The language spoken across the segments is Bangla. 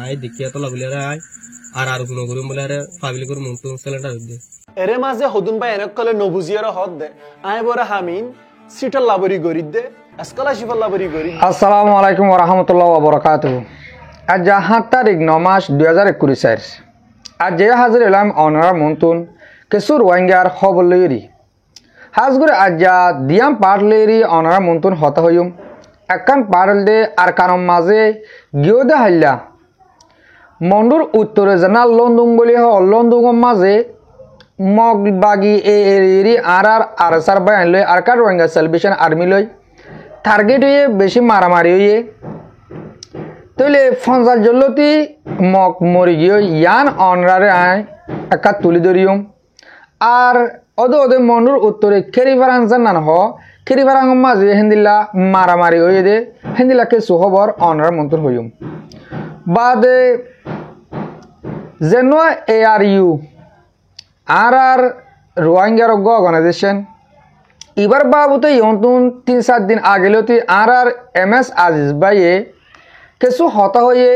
আই দেখিয়া তো লাগলে আই আর কোনো করুম বলে আরে পাবলিক করে মন তো সিলিন্ডার দে এরে মাঝে হদুন ভাই এনক কলে নবুজিয়ার হদ দে আই বড় হামিন সিটাল লাবরি গরিদ দে স্কলারশিপ লাবরি গরিদ। আসসালামু আলাইকুম ওয়া রাহমাতুল্লাহি ওয়া বারাকাতুহু। আজ 7 তারিখ 9 মাস 2021 আজ যে হাজির এলাম অনার মন্তুন কেসুর ওয়াঙ্গার খবর লইরি হাজগুরে আজ দিয়াম পার্ট লইরি অনার মন্তুন হতা হইম একখান পার্ল দে আর কারণ মাঝে গিয়োদে হাইলা মন্ডুর উত্তরে জানা লন্ডন বলি লন্ডনের মাঝে মগ বাগি এরি আর আরসার বায়ান লই আর কার রোহিঙ্গা সেলিব্রেশন আর্মি লই টার্গেট হয়ে বেশি মারামারি হয়ে তইলে 50 জল্লতি মগ মরি গিয়ে ইয়ান অনরারে আয় একা তুলি ধরিয়ম আর ওদে মন্ডুর উত্তরে খেরিফারাং জানান হ খেরিফারাং মাঝে হেন্দিল্লা মারামারি হয়ে দে হেন্দিল্লাকে সুখবর অনরার মন্ত্র হইম বাদে জেনুয়া ARU আর রোহিঙ্গা অর্গানাইজেশন এবার বাবুতে ইয়ন্তun 3-4 দিন আগেলতি আর MS আজিজ ভাইয়ে কিছু হতা হয়ে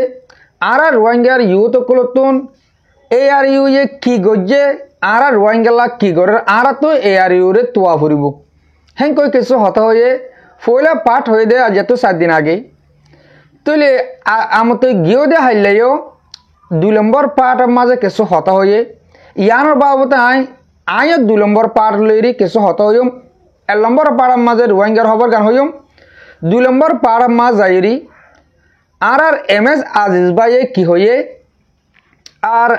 আর রোহিঙ্গার ইউথ কলতুন ARU এ কি গজ্জে আর রোহিঙ্গালা কি করে আর তো ARU রে তোয়া ফুরিব হেন কই কিছু হতা হয়ে ফয়লা পাঠ হয়ে দে আজ তো 7 দিন আগে তইলে আমতে গিয়ে দে হাইলাইও 2 নম্বর পার্টের মাঝে কিছু হতা হয়ে ইয়ানোর বাবতে আই 2 নম্বর পার্ট লইরি কিছু হতা হইম 1 নম্বর পার্টের মাঝে রোহিঙ্গার খবর গান হইম 2 নম্বর পার্টের মাঝে যাইরি আর MS আজিজ ভাইয়ে কি হয়ে আর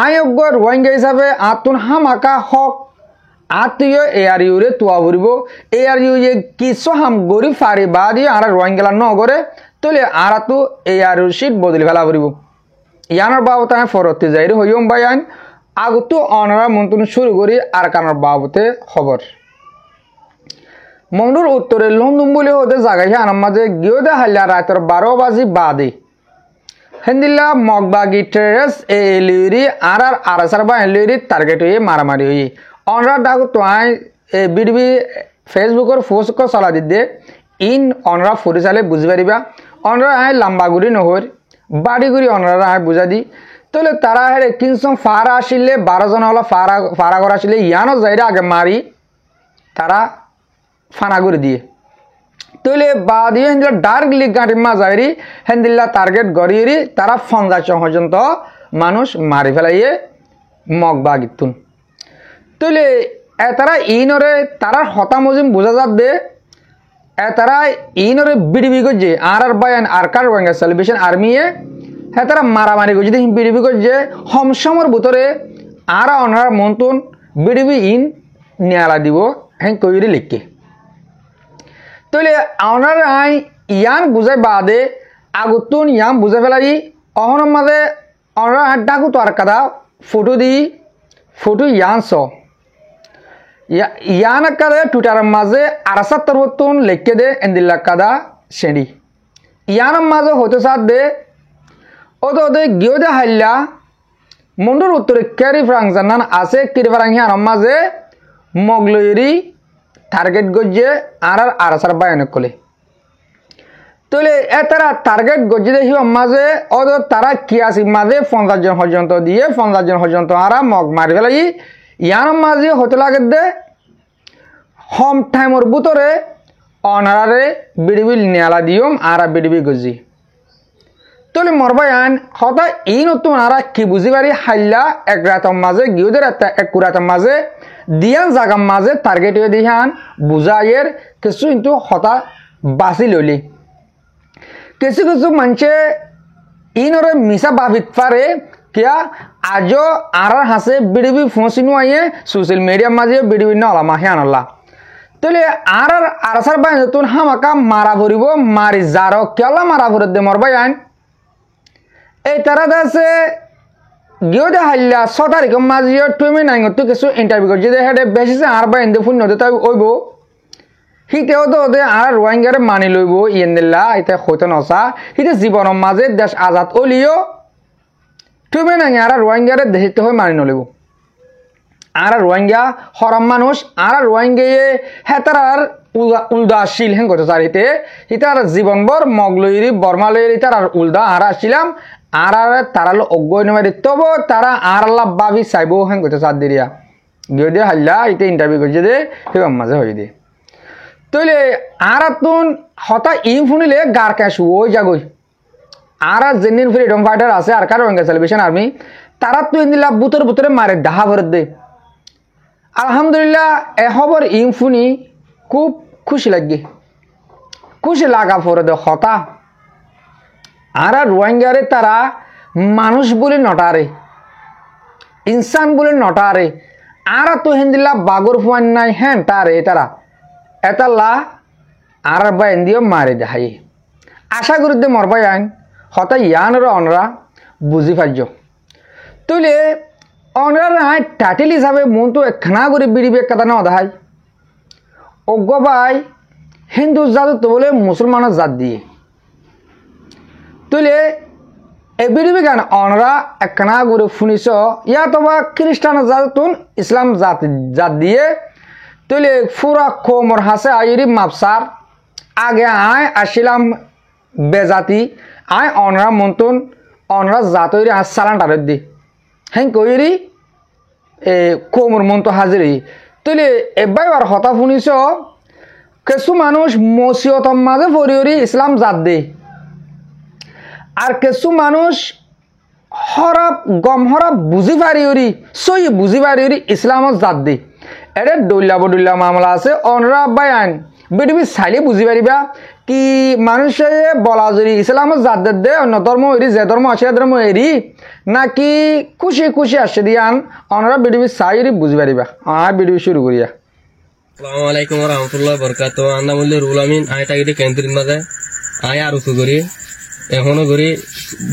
আই অগর রোহিঙ্গা হিসাবে আতুন হামাকা হক আত্মীয় ARU রে তোয়া ভরিব ARU এ কিছু হাম গরিব ফারি বাদি আর রোহিঙ্গালা নগরে তলে আর তো ARU শীট বদলি ফেলা ভরিব ইয়ানোর বাবতে ফরতে যাইরি হইম ভাইয়ান আগতো অনারা মন্ত্রণ শুরু করি আর কানার বাবতে খবর মন্ডুর উত্তরে লন্ডন বলে হতে জায়গায় আনার মাঝে গিয়ে দে হাইলা রাতের 12 বাজি বাদে হেন্দিল্লা মগবাগি টেরেস এলিরি আর আরসার বা এলিরি টার্গেট হয়ে মারামারি হয়ে অনরা ডাকু তো বিডিবি ফেসবুকের পোস্ট চলা দিতে ইন অনরা ফুরি চালে বুঝি পারিবা অনরা লম্বাগুড়ি নহর বাড়িগুড়ি অনরা বুঝা দি তলে তারা হেরে কিনসম ফারা আসিলে 12 জন হলো ফারা করা আসিলে ইয়ানো যাইরা আগে মারি তারা ফানা করে দিয়ে তলে বাদিয়ে হেন্দিলা ডার্ক লিগ গাঁটি মা যাইরি হেন্দিল্লা টার্গেট গড়িয়ে তারা 50 পর্যন্ত মানুষ মারি ফেলাইয়ে মগ বাগিতুন তলে তারা ইনরে তারা হতা মজিম বোঝা যাত দে তারা ইনরে বিডিবি গজে আর বায়ান আর কার রোহিঙ্গা সেলিব্রেশন আর্মিয়ে হ্যাঁ তারা মারামারি করছে বিডিবি করছে হমসমর ভিতরে আর অনার মন্তুন বিডিবি ইন নিয়ালা দিব হ্যাঁ কইরি লিখকে তইলে অনার ইয়ান বুঝাই বাদে আগুতুন ইয়ান বুঝাই ফেলাই অহনের মাঝে অনার ডাকু তো আর কাদা ফটো ইয়ান স ইয়ান কাদা টুইটারের মাঝে 78 লিখকে দে এন্দিল্লা কাদা সেডি ইয়ানের মাঝে হতে সাথ দে ওদে গিয়ে দে হাইলা মন্ডুর উত্তরে ক্যারিফারাং জানান আছে ক্যারিফারাং হিয়ার মাঝে মগলইরি টার্গেট গজ্জে আর আরসার বায়ান কলে তলে তারা টার্গেট গজ্জে দেখি মাঝে ওদে তারা কি আসি মাঝে 50 জন পর্যন্ত দিয়ে 50 জন পর্যন্ত আর মগ মারি ফেলাই ইয়ার মাঝে হতে লাগে দে হোম টাইমর ভিতরে অনারে বিডিবি নিয়ালা দিয়ম আর বিডিবি গজি তলে মরবায়ান হতা এই নতুন আর কি বুঝি পারি হাইলা এক রাতের মাঝে গিয়ে এক রাতের মাঝে দিয়ান জাগার মাঝে টার্গেট হয়ে দিহান বুঝাইয়ের কিছু কিন্তু হতা বাঁচি লইলি কিছু কিছু মানুষে ইনরে মিশা ভাবিত পারে কিয়া আজও আর হাসে বিডিবি ফোঁসিনু আইয়ে সোশ্যাল মিডিয়ার মাঝে বিডিবি নলা হিয়ান আল্লাহ তলে আর আরসার বাই নতুন হামাকা মারা ভরিব মারি যার কেলা মারা ভরে দে মরবায়ান এই তারা আছে গিয়ে দে হাইলা 6 তারিখের মাঝে তুমি নাই তো কিছু ইন্টারভিউ করছে হেডে বেশি আর বা এনে ফোন নদে তাই ওইব হিতেও তো ওদের আর রোহিঙ্গারে মানি লইব ইয়েন্দিল্লা এটা হইতে নসা হিতে জীবনের মাঝে দেশ আজাদ অলিও তুমি নাই আর রোহিঙ্গারে দেশিত হয়ে মানি নলিব আর রোহিঙ্গা হরম মানুষ আর রোহিঙ্গা হেতার উদাসীল হেন করতে চারিতে হিতার জীবনভর মগলইরি বর্মালইরি তার আর উল্দা আর আসছিলাম আর তারা অজ্ঞ নেমারি তবু তারা আর আল্লাহ ভাবি চাইব হেন করতে চার দিরিয়া গিয়ে দিয়ে হাল্লা ইতে ইন্টারভিউ করছে দে সেবার মাঝে হয়ে দিয়ে তৈলে আর তুন হতা ইম শুনিলে গার ক্যাশ ওই যাগই আর যেদিন ফ্রিডম ফাইটার আছে আর কার রোহিঙ্গা সেলিব্রেশন আর্মি তারা তো ইন্দিলা বুতর বুতরে মারে ডাহা ভরত দে আলহামদুলিল্লাহ এ খবর ইম শুনি খুব খুশি লাগে খুশি লাগা পরে দে হতা আর রোহিঙ্গারে তারা মানুষ বলে নটারে ইনসান বলে নটারে আর তো হিন্দিলা বাগর ফুয়ান নাই হ্যাঁ তারে তারা এতাল্লা আর বাইন দিয়ে মারে দেখাই আশা করি দে মরবাই আইন হতা ইয়ানরা অনরা বুঝি পাইজ তুইলে অনরা নাই টাইটেল হিসাবে মন তো একখানা করে বিড়িবে কথা না দেখাই অজ্ঞ ভাই হিন্দু জাত তো বলে মুসলমানের জাত দিয়ে তুইলে এ বিড়িবে কেন অনরা একখানা করে শুনিস ইয়া তো বা খ্রিস্টান জাত তুন ইসলাম জাত দিয়ে তুইলে ফুরা কোমর হাসে আইরি মাপসার আগে আয় আসিলাম বেজাতি আয় অনরা মন্তন অনরা জাতরি আজ সালান্ডার দি হ্যাঁ কইরি এ কোমর মন্ত হাজিরি তুইলে এবার আর হতা শুনিস কিছু মানুষ মসিয়তম মাঝে পরিহরি ইসলাম জাত দে আর কিছু মানুষ হরাপ গম হরাপ বুঝি পারিহরি সই বুঝি পারিহরি ইসলামত জাত দে এটা ডল্লা বডুল্লা মামলা আছে অনরা বাই আইন বিটিভি চাইলে বুঝি পারিবা কি মানুষে বলা যদি ইসলামত জাত দে অন্য ধর্ম এরি যে ধর্ম আছে ধর্ম এরি নাকি খুশি খুশি আসছে দিয়ান অনরা বিটিভি চাইরি বুঝি পারিবা আর বিটিভি শুরু করিয়া আসসালামু আলাইকুম ওয়া রাহমাতুল্লাহি ওয়া বারাকাতুহু আন্না মুল্লি রুল আমিন আই টাইগিটি কেন্দ্রিন মাঝে আই আর উসু করি এখনো করি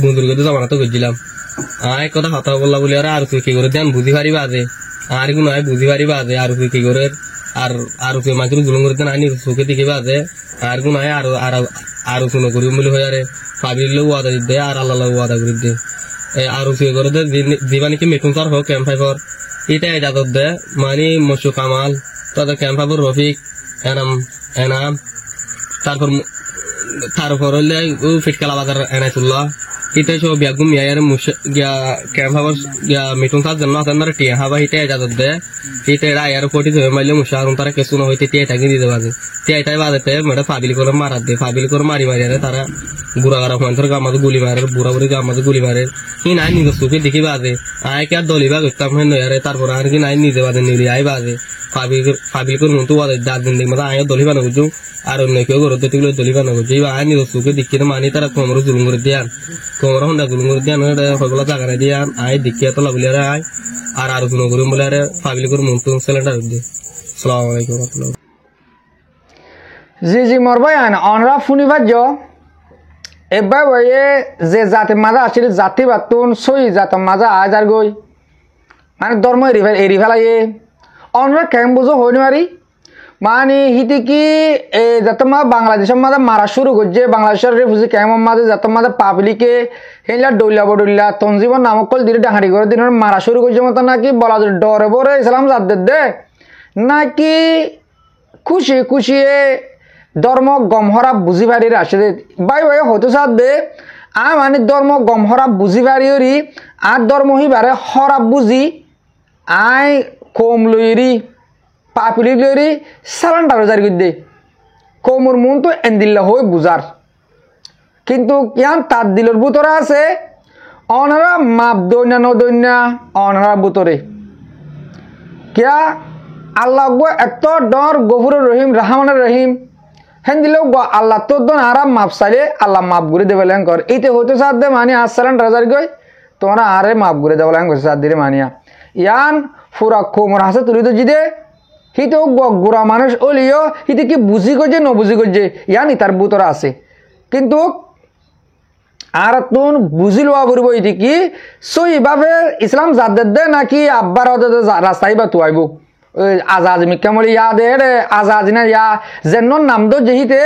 বন্ধুর কাছে জমানাতো করছিলাম আই কথা কথা বললা বলি আর উসু কি করে দেন বুঝি পারিবা আছে আর কোনো আই বুঝি পারিবা আছে আর উসু কি করে আর উসু মাঝে জুলুম করে দেন আইনি চোখে দেখিবা আছে আর কোনো আই আর উসু নকরিম বলে হয় আরে ফাবিলে ওয়াদা দিতে আর আল্লাহ ওয়াদা করে দে আর উসু করে দে দিবা নাকি মেটুন সর হোক ক্যাম্প ফাইভর এটা ইজাজত দে মানে মশু কামাল তাদের ক্যাম্প ফাইভর রফিক এনাম তারপর হলে ফিটকালা বাজার এনায়তুল্লাহ ইতে সব বিয়াগুম মিয়ার গিয়া ক্যাম্প হাবার গিয়া মিটুন সাত জন্য আছেন না টিয়া হাবা হিতে ইজাজত দে হিতে এরা এয়ারপোর্টে ধরে মারলে মুশারুন তারা কিছু না হইতে টিয়া টাকি দিতে বাজে টিয়াটাই বাজেতে মেয়েটা ফাবিল করে মারাত দে ফাবিল করে মারি তারা বুড়া গারা মানুষের গামাতে গুলি মারে বুড়া বুড়ি গামাতে গুলি মারে কি নাই নিজের চোখে দেখি বাজে আয় কি আর দলিবা করতাম হেন নয়ারে তারপর আর কি নাই নিজে বাজে নিলি আই বাজে ফাবিল করে মতো বাজে 10 দিন দেখে আয় দলিবা না বুঝু আর অন্য কেউ ঘর দেখতে দলিবা না বুঝু আয় নিজের চোখে দেখি মানি তারা কোমর জুলুম করে দিয়ান কোমর হন্ডা জুলুম করে দিয়ান হগলা জায়গা নাই দিয়ান আয় দেখিয়া তো লাগলে আয় আর শুনো করিম বলে আরে ফাবিল করে মতো সিলিন্ডার দিয়ে আসসালামু আলাইকুম ওয়া রাহমাতুল্লাহ জি মরবাই আইন অনরা ফুনিবার জ এবার বইয়ে যে জাতির মাজা আসছিল জাতি বাতুন সই জাতের মাজা আজ আর গই মানে ধর্ম এরি ফেলাইয়ে অনরা কেম বুঝো হইনি মারি মানে হিতে কি যাতে মা বাংলাদেশের মাঝে মারা শুরু করছে বাংলাদেশের রেফুজি কেমন মাঝে যাতে মাঝে পাবলিকে হেলা ডইলা বডুল্লা তঞ্জিবন নামকল দিলে ডাহারি করে দিন মারা শুরু করছে মতো নাকি বলা ডরে বরে ইসলাম জাত দে নাকি খুশি খুশিয়ে ধর্ম গমহরা বুঝি পারি আসে বাই হয়তো সাথ দে মানে ধর্ম গমহরা বুঝি পারি আর ধর্ম হিবারে হরাপ বুঝি আই কম লইরি পাপিলি লইরি সালান্ডার জারি করে দে কমর মন তো এন্দিল্লা হয়ে বুঝার কিন্তু ইয়ান তার দিলর ভিতরে আছে অনারা মাপ দৈন্যা নদৈন্যা অনারা ভিতরে কিয়া আল্লাহ এত ডর গফুর রহিম রাহমানের রহিম হেন দিলেও আল্লাহ তোর দন আরাম মাপ চাইলে আল্লাহ মাপ ঘুরে দেবে লেন কর এইতে হইতে সাথ দে মানি আজ সালান্ডার হাজার গই তোমরা আরে মাপ ঘুরে দেবো লেন করছে সাথ দিলে মানিয়া ইয়ান ফুরা কোমর হাসে তুলি তো জিদে হিতেও গোড়া মানুষ ওলিও হিতে কি বুঝি করছে নবুঝি করছে ইয়ানি তার বুতরা আছে কিন্তু আর তুন বুঝি লওয়া পড়ব এটি কি সইভাবে ইসলাম জাত দে নাকি আব্বার রাস্তায় বা তুয়াইব আজাজ মিকামলি ইয়া দে আজাজ না ইয়া যেন নাম দো যেহিতে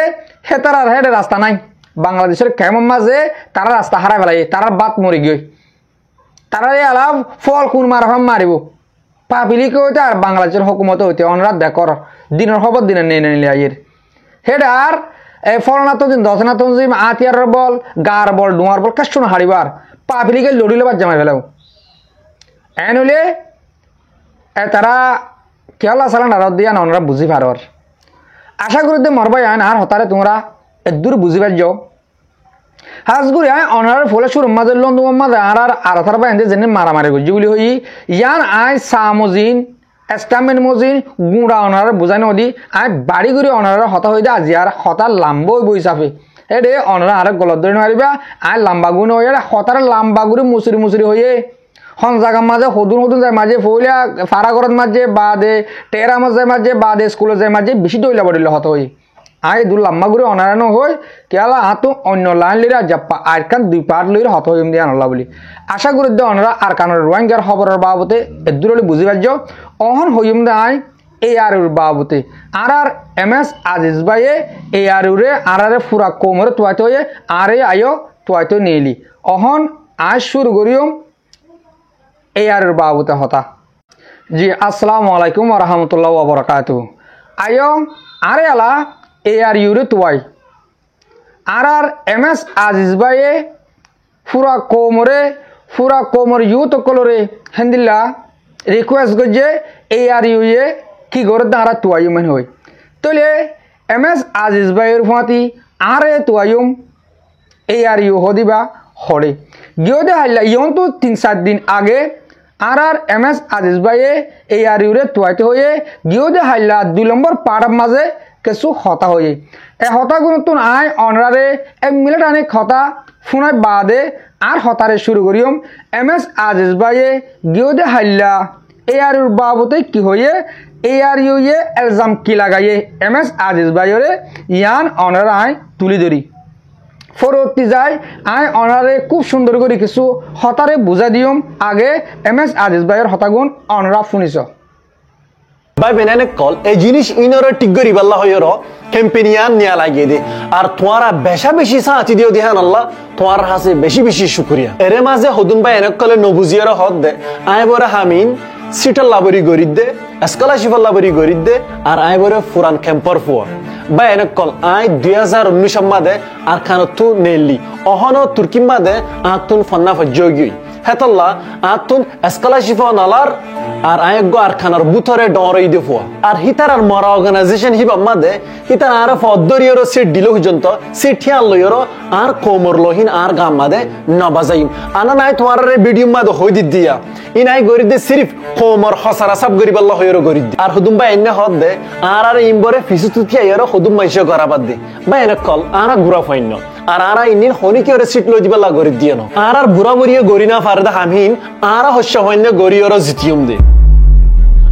হে তার হেডে রাস্তা নাই বাংলাদেশের কেমন মাঝে তারা রাস্তা হারাই ফেলাই তারা বাত মরি গই তারা আলাপ ফল কোন মারাফাম মারিব পাপিলিকে হইতে আর বাংলাদেশের হুকুমতে হইতে অনরা দেখর দিনের খবর দিনের নেই নিলে আইয়ের হেডার এই ফলনা তো দিন দশনা তো জিম আতিয়ার বল গার বল ডুয়ার বল কাষ্ট না হারিবার পাপিলিকে লড়িলে বাদ জামাই ফেলাও এন হইলে তারা কেলা সালান আর দিয়া না ওনারা বুঝি পারর আশা করি মরবাই আইন আর হতারে তোমরা এদূর বুঝিবার যাও হাজগুড়ি আয় অনার ফলে সুর মাঝে লন্দু মাঝে আর আরাথার বাইন্দে যেন মারামারি করছি বলি হই ইয়ান আয় সামজিন এস্টামেন মজিন গুঁড়া অনার বুঝাই নদী আয় বাড়ি ঘুরে অনার হতা হয়ে দে আজি আর হতা লাম্বা বই চাপে এ অনারা আর গলত ধরে মারিবা আয় লাম্বা গুণ হয়ে হতার লাম্বা ঘুরে মুসুরি মুসুরি হয়ে হন জায়গার মাঝে সদুন সদুন যায় মাঝে ফইলা ফাড়া ঘরত মাঝে বা দে টেরা মাছ যায় মাঝে বা দে স্কুলে যায় মাঝে বেশি দইলা বড়িল হত হই আয় দু লাম্বা ঘুরে অনারানো হই কেলা হাতু অন্য লাইন লিরা জাপ্পা আর কান দুই পার্ট লইর হত হইম দিয়ে আনলা বলি আশা করি দে অনারা আর কানের রোহিঙ্গার খবরের বাবতে এদুরলি বুঝি পারছ অহন হইম দে আয় এই আর বাবতে আর এম এস আজিজ ভাইয়ে এই আরে আর ফুরা কোমরে তুয়াইতে হয়ে আরে আয়ো তুয়াইতে নেইলি অহন আয় শুরু করিম এই আর বাবতে হতা জি আসসালামু আলাইকুম ওয়া রাহমাতুল্লাহি ওয়া বারাকাতুহু আয়ো আরে আলা এ আর ইউরে তুয়াই আর এম এস আজিজ ভাইয়ে ফুরা কোমর ইউ তো কলরে হেন্দিল্লা রিকোয়েস্ট করছে এ আর ইউয়ে কি করে তারা তুয়াই মেন হই তোলে এম এস আজিজ ভাইয়ের ফাঁতি আরে তুয়াইম এ আর ইউ হদিবা হরে গিয়ে দে হাইলা ইয়ন তো 3-4 দিন আগে আর এম এস আজিজ ভাইয়ে এ আর ইউরে তুয়াইতে হয়ে গিয়ে দে হাইলা 2 নম্বর পাড়ার মাঝে কিছু হতা হয়ে এ হতাগুলো তো আয় অনরারে 1 মিনিট অনেক হতা শুনায় বাদে আর হতারে শুরু করিম এম এস আজিজ ভাইয়ে গিয়ে দে হাইলা এ আর ইউর বাবতে কি হয়ে এ আর ইউ এ এলজাম কি লাগাইয়ে এম এস আজিজ ভাইয়রে ইয়ান অনারা আয় তুলি ধরি ফরতি যায় আয় অনারে খুব সুন্দর করে কিছু হতারে বুঝা দিম আগে এম এস আজিজ ভাইয়ের হতাগুণ অনরা শুনিছ ভাই বেনানে কল এই জিনিস ইনরে টিগরি বাল্লা হইর ক্যাম্পেনিয়ান নিয়া লাগিয়ে দে আর তোমারা বেশা বেশি সাথী দিও দিহান আল্লাহ তোমার হাসে বেশি বেশি শুকরিয়া এরে মাঝে হদুন ভাই এনে কলে নবুজিয়ার হদ দে আয় বড় হামিন সিটাল লাবরি গরিদ দে স্কলারশিপ লাবরি গরিদ দে আর আয় বড় ফুরান ক্যাম্পার ফুয়া ভাই এনে কল আয় 2019 মাদে আর খানতু নেলি অহন তুর্কি মাদে আতুন ফন্না ফজগি হেতল্লা আতুন স্কলারশিপ নালার আর আয়গো আর খানার বুথরে ডরই দেফো আর হিতার আর মরা অর্গানাইজেশন হিবা মাদে হিতার আর ফদ্দরিয়র সিট দিল হুজন্ত সিট হিয়ান লয়র আর কোমর লহিন আর গাম মাদে নবাজাইম আনা নাই তোমার ভিডিও মাদে হই দিয়া ইনাই গরি দে সিরিফ কোমর হসারা সব গরিব আল্লাহ হয়র গরি আর হুদুম ভাই এনে হদ দে আর ইমবরে ফিসুতুতি আয়র হুদুম মাইশে গরাবাদ দে ভাই এনে কল আর গুরা ফাইন আর ইনিন হনিকে ওরে সিট লই দিবা লাগরি দিয়ে ন আর বুড়া বুড়িয়ে গরি না ফারদা হামিন আর হস্য হইন্য গরি ওর জিতিয়ম দে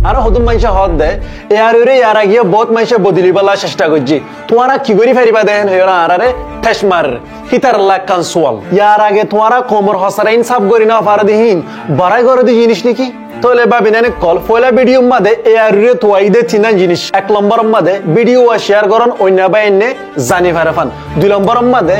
আর হদুম মাইশা হদ দে ইয়ার ওরে ইয়ার আগিয়ে বহুত মাইশা বদলিবালা চেষ্টা করছি তোমারা কি গরি ফারিবা দেন হইরা আরারে ঠেসমার হিতার লাখ কানসুয়াল ইয়ার আগে তোমারা কোমর হসারা ইনসাফ গরি না ফারদিহীন বড়াই গরে দি জিনিস নাকি তোলে বাবিনানে কল ফয়লা ভিডিও মাদে এয়ার রে তোয়াইদে তিনা জিনিস 1 নম্বর মাদে ভিডিও শেয়ার করন অন্য বাইনে জানি ফারাফান 2 নম্বর মাদে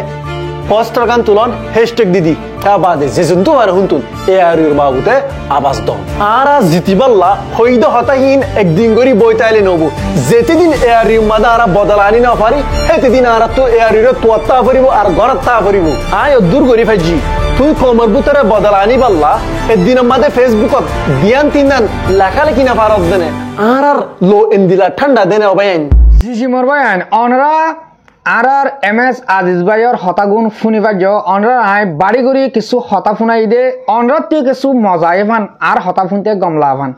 পোস্টার গান তুলন হ্যাশট্যাগ দিদি তা বাদে যে জন্তু আর হুনতুন এয়ার এর বাবুতে আবাস দ আর জিতিবাল্লা হইদ হতাহীন একদিন গরি বইতাইলে নবু যেতে দিন এয়ার এর মাদা আর বদলানি না পারি হেতে দিন আর তো এয়ার এর তোতা পরিব আর গরতা পরিব আয় দূর গরি ফাজি তুই কোমর বুতরে বদলানি বাল্লা একদিন মাদে ফেসবুকত বিয়ান তিনান লেখালেখি না পারত দেনে আর লো এন্দিলা ঠান্ডা দেনে অবায়ন জিজি মরবায়ন অনরা আর এম এস আজিজ ভাইয়ের হতাগুণ শুনিবার যাও অনরা আয় বাড়ি গড়ি কিছু হতা শুনাই দে অনরাতে কিছু মজাই ফান আর হতা শুনতে গমলা ফান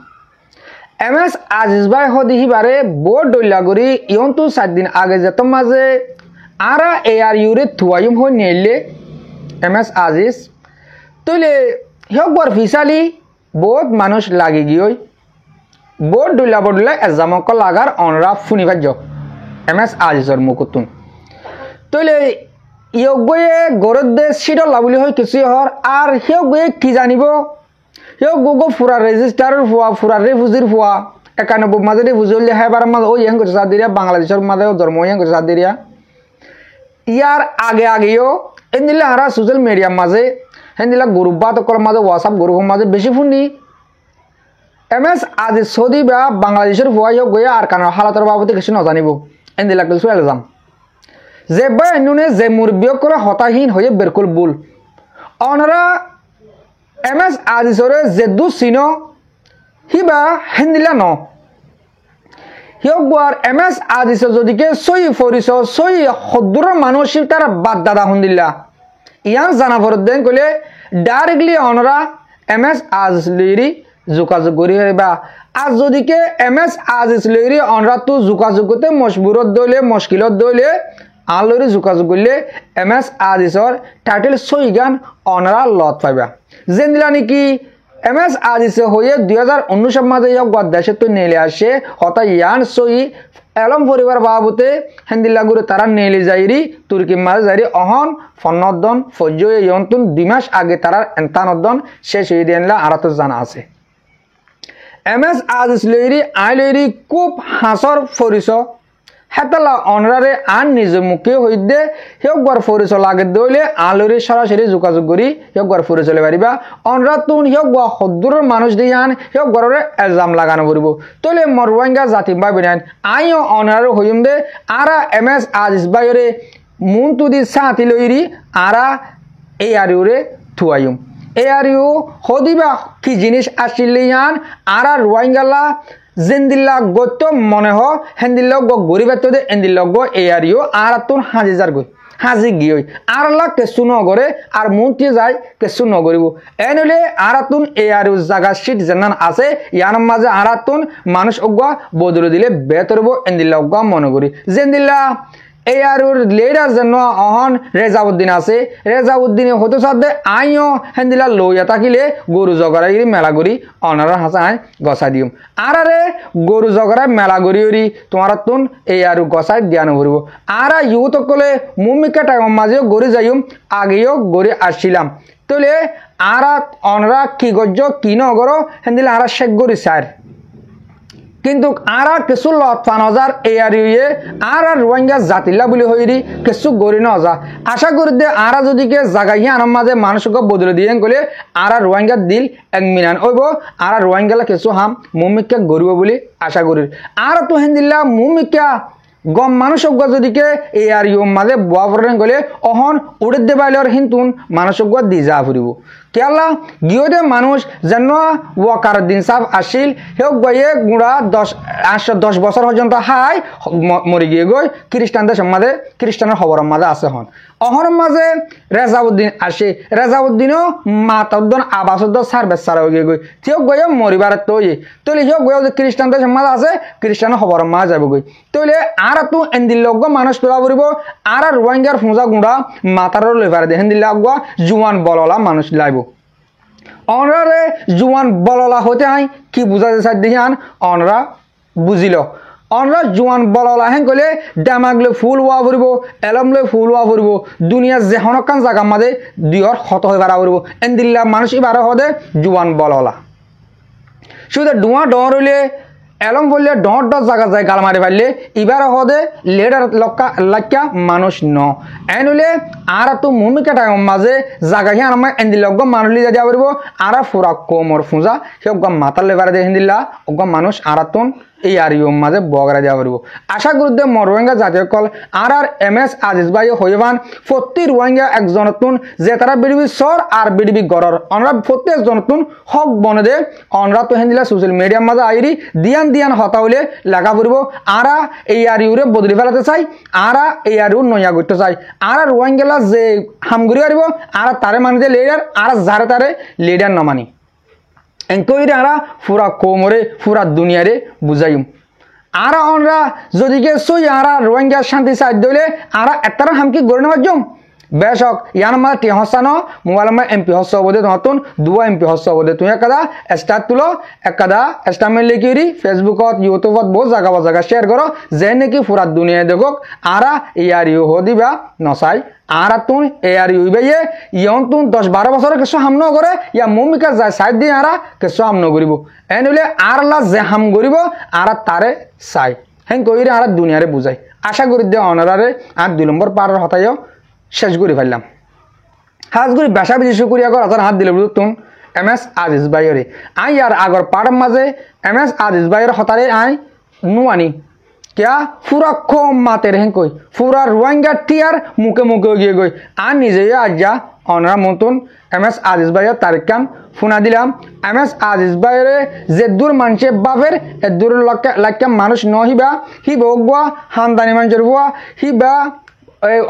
এম এস আজিজ ভাই হদিহিবারে বোর্ড ডইলা গড়ি ইয়ন তো 7 দিন আগে যেত মাঝে আর এ আর ইউরে থুয়াইম হই নেইলে এম এস আজিজ তুলে হেকবার ফিসালি বহুত মানুষ লাগি গিয়ে বোর্ড ডইলা বডলে এজামক লাগার অনরা শুনিবার যাও এম এস আজিজর মুকুতুন তইলে ইয়ক বইয়ে গরত দে সিটল লাবলি হয় কিছু হর আর হেয়ক বইয়ে কি জানিব হেয়ক গো ফুরা রেজিস্টারের ফুয়া ফুরা রেফুজির ফুয়া 91 মাঝে রেফুজি হলে হেবার মাঝে ওই হেং করছে সাদিরিয়া বাংলাদেশের মাঝে ধর্ম হেং করছে সাদিরিয়া ইয়ার আগে আগেও এদিলে হারা সোশ্যাল মিডিয়ার মাঝে হেদিলা গ্রুপ বা তকর মাঝে হোয়াটসঅ্যাপ গ্রুপের মাঝে বেশি ফুনি MS আজি সৌদি বা বাংলাদেশের হুয়াই হোক গিয়ে আর কারণ হালাতের বাবদে কিছু নজানিব এন্দি লাগলে চলে যাম যে বা এনুনে যে মুরব্বিয়ক করে হতাহীন হয়ে বেরকুল বুল অনরা MS আজি সরে যে দু সিনো হিবা হেন্দিলা ন হিয়ক গোয়ার MS আজি যদিকে সই ফরিস সই হদ্দুর মানুষ তার বাদ দাদা হন্দিল্লা ইয়ান জানা ভরত দেন কইলে ডাইরেক্টলি অনরা MS আজ লিরি যোগাযোগ করি বা আজ যদিকে MS আজ লিরি অনরা তো যোগাযোগ করতে মজবুরত দইলে মুশকিলত দইলে আলরি যোগাযোগ করলে MS আজিসর টাইটেল সই গান অনরা লত পাইবা যেন দিলা নাকি MS আজিসে হয়ে 2019 মাঝে ইয়াক দেশে তো নেলে আসে হতা ইয়ান সই এলম পরিবার বাবুতে হেন্দিল্লা গুরে তারা নেলে যাইরি তুর্কি মাঝে যাইরি অহন ফন্নদন ফজয়ে ইয়ন্তুন 2 মাস আগে তারা এন্তানদন শেষ হয়ে দিনলা আর তো জানা আছে MS আজিস লইরি আই লইরি খুব হাসর ফরিস হেতালা অনরারে আন নিজ মুখে হইদে হিয়কবার ফরিস লাগে দইলে আলরি সরাসরি যোগাযোগ করি হিয়কবার ফরিস চলে পারিবা অনরা তুন হিয়কবা হদ্দুর মানুষ দিয়ে আন হিয়কবারে এলজাম লাগানো পড়ব তলে মরওয়াঙ্গা জাতি বা বিনান আইও অনরারে হইম দে আরা MS আজিস বাইরে মুন তুদি সাথী লইরি আরা এই আরিউরে থুয়াইম এই আরিউ হদিবা কি জিনিস আসিলে আন আরা রোয়াঙ্গালা জেন্দিল্লা গত মনে হ হেন্দিল্লা গরিবাত দে এন্দিল্লা এয়ারিও আর তুন হাজি যার গই হাজি গিয়ে আর লা কেসু নগরে আর মন্ত্রী যায় কেসু নগরিব এনলে আর তুন এয়ারিও জায়গা সিট জানান আছে ইয়ার মাঝে আর তুন মানুষ অজ্ঞা বদলে দিলে বেতরব এন্দিল্লা অজ্ঞা মনে করি জেন্দিল্লা এয়ারুর লেডার জন্য অহন রেজাউদ্দিন আছে রেজাউদ্দিনে হতো সাথে আইও হেন্দিলা লইয়া থাকিলে গরু জগরাই মেলা করি অনারা হাসায় গসা দিম আর আরে গরু জগরাই মেলা করি ওরি তোমার তুন এয়ারু গসাই জ্ঞান ভরিব আর ইউত কলে মুমিকা টাইম মাঝেও গড়ি যাইম আগেও গড়ি আসছিলাম তলে আর অনরা কি গজ্জ কি নগর হেন্দিলা আর শেখ গড়ি স্যার কিন্তু আরা কিছু লতান হাজার এয়ারিয়ে আর রোহিঙ্গা জাতিলা বলে হইরি কিছু গড়ি নজা আশা করি দে আরা যদি কে জাগাইয়া আনার মাঝে মানুষকে বদলে দিয়ে গেলে আর রোহিঙ্গা দিল এক মিনান হইব আর রোহিঙ্গালা কিছু হাম মুমিকা গড়িব বলে আশা করি আর তো হেন্দিল্লা মুমিকা গম মানুষ যদিকে এয়ারিও মাঝে বুয়া ফুরেন গেলে অহন উড়ে দেবাইলর হিন্তুন মানুষক দি যা ফুরিব কেলা গিয়ে মানুষ যেন ওয়াকার দিন সাহ আসিল হেক গিয়ে গুড়া 10 বছর পর্যন্ত হাই মরি গিয়ে গই খ্রিস্টানদের মাঝে খ্রিস্টানের খবরের মাঝে আছে হন অহর মাঝে রেজাউদ্দিন আসে রেজাউদ্দিনও মাতদ্দন আবাসদ্দ সার্ভেস সারা গিয়ে গই তেও গিয়ে মরিবার তৈরি তৈলে হেক গিয়ে খ্রিস্টানদের মাঝে আছে খ্রিস্টানের খবরের মাঝে যাব গই তৈলে আর তো এন্দিল্লগ মানুষ তোলা পড়ব আর রোহিঙ্গার ফুঁজা গুঁড়া মাতারও লইবার দেখেন দিল্লা জুয়ান বললা মানুষ লাইব অনরারে জুয়ান বললা হতে হয় কি বুঝাতে চাই দেখান অনরা বুঝিল অনরা জুয়ান বললা হেন কলে ডামাগলে ফুল হওয়া পড়ব এলমলে ফুল হওয়া পড়ব দুনিয়া যেহনকান জায়গা মাঝে দুইর হত হয়ে বাড়া পড়ব এন্দিল্লা মানুষ এবার হদে জুয়ান বললা শুধু ডুয়া ডর হইলে এলম বললে ডর জায়গা যায় গাল মারি পারলে এবার হদে লেডার লাক্কা মানুষ ন এন হইলে আর তো মুমিকা টাইম মাঝে জায়গা হিয়ান আমার এন্দিলগ মানুষ লিজা দিয়া পারব আর ফুরা কোমর ফুঁজা সে মাতার লেবার দিয়ে হিন্দিল্লা অজ্ঞ মানুষ আর তুন এই আরিও মাঝে বগরা দিয়া পারব আশা গুরুদে মরোহিঙ্গা জাতীয় কল আর MS আজিজ ভাই হইবান প্রতি রোহিঙ্গা একজন তুন যে তারা বিডিবি সর আর বিডিবি গড়র অনরা প্রতি একজন তুন হক বনে দে অনরা তো হিন্দিলা সোশ্যাল মিডিয়ার মাঝে আইরি দিয়ান হতা হইলে লেখা পড়ব আরা এই আরিউরে বদলি ফেলাতে চাই আরা এই আরিউ নয়া করতে চাই আর রোহিঙ্গালা যে হামগুড়ি পারিব আর তারে মানে লিডার আর যারে তারে লিডার নমানি এনকইরে আরা পুরা কোমরে পুরা দুনিয়ারে বুঝাইম আর অনরা যদিকে সই আরা রোহিঙ্গা শান্তি সাহায্য হইলে আরা এতারা হামকি গড়ে নেওয়ার জম বেশক ইয়ান মা টি হসানো মোবাইল মা MP হস বদে নতুন দুয়া MP হস বদে তুই একদা স্টার্ট তুলো একদা স্টামেল লিখিরি ফেসবুকত ইউটিউবত বহু জায়গা শেয়ার করো যে নাকি পুরা দুনিয়া দেখক আরা ইয়ারিও হদিবা নসাই আর তুন এয়ারিও ইবাইয়ে ইয়ন তুন 10-12 বছর কিছু হাম ন করে ইয়া মুমিকা যায় সাইড দিয়ে আরা কিছু হাম ন করিব এন হইলে আর লা যে হাম করিব আর তারে চাই হেন কইরে আর দুনিয়ারে বুঝাই আশা করি দে অনারারে আর 2 নম্বর পারের হতাইও শেষ করে ফেললাম হাজ করি বেশা বেশি করিয়া কর হাত দিলে বুঝতুন MS আজিজ ভাইরে আই আর আগর পাড়ার মাঝে MS আজিজ ভাইয়ের হতারে আই নুয়ানি क्या पूरा खो मातेर हैं कोई पूरा रोहिंग्या टियार मुके मुके गए गई আর নিজে আজ্জা অনার মতন MS আজিজ ভাইয়ের তারিকাম ফোনা দিলাম MS আজিজ ভাইয়ের যে দূর মানুষে বাপের এ দূর লাক্কা মানুষ নহিবা হিবা অগুয়া হান্দানি মানুষের ভুয়া হিবা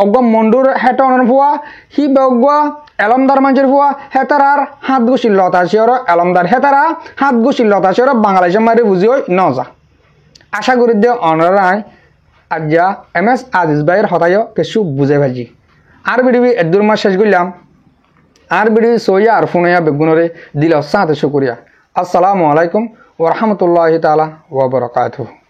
অগুয়া মন্ডুর হেটা অনার ভুয়া হিবা অগুয়া এলমদার মানুষের ভুয়া হেতারার হাত গুছির লতা শিওর এলমদার হেতারা হাত গুছির লতা শিওর বাংলাদেশের মারে বুঝি ওই নজা আশা করি দে অনারায় আজ্জা MS আজিজ ভাইয়ের হতায়ও কিছু বুঝে ফেলছি আর বিডিবি এদুর মাস শেষ করলাম আর বিডিবি সইয়া আর ফোনাইয়া বেগুনরে দিল সাথে শুকরিয়া আসসালামু আলাইকুম ওয়া রাহমাতুল্লাহি তাআলা ওয়া বারাকাতুহু।